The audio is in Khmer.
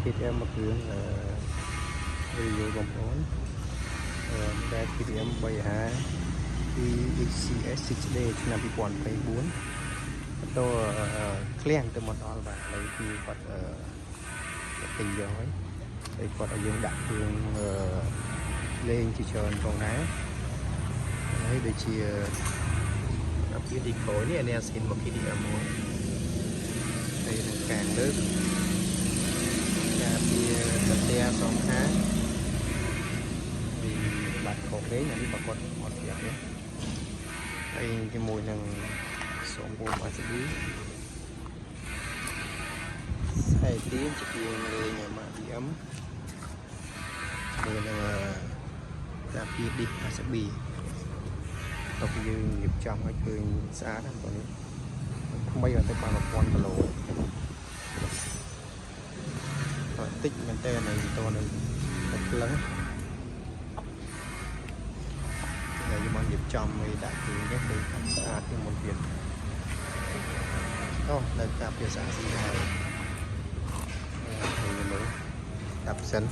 KTM một hướng review bóng bốn đây KTM 72 ECS 6D ឆ្នាំ2024ទៅឃ្លាំងទៅមកដល់បាទហើយគឺគាត់ទិញយកហើយគាត់ឲ្យយើងដាក់គ្រឿងលេងជាច្រើនផងដែរហើយដូចជាពីទីក្រោយនេះអានេះស្គីនមក KTM មួយហើយនឹងកាងលើកការពីប្រទេសសងខាងពីបាត់ខោលេងអានេះប្រកបអត់ទៀតទេហើយជាមួយនឹងសូមរួមអាស៊ីប៊ីហើយទីជាជាងលេងម៉ាក់ BM ជាមួយនឹងការពីឌីសអាស៊ីប៊ីតោះយើងរៀបចំឲ្យឃើញស្អាតណាស់បងនេះថ្មីអត់ទៅបាន 1000 គីឡូតិចមែនតើនៅតនៅក្លឹងហើយយើងមករៀបចំឲ្យដាក់គ្រឿងនេះទៅស្អាតជាងមុនទៀតអូនៅការភាសាស៊ីហើយមើលដាក់សិន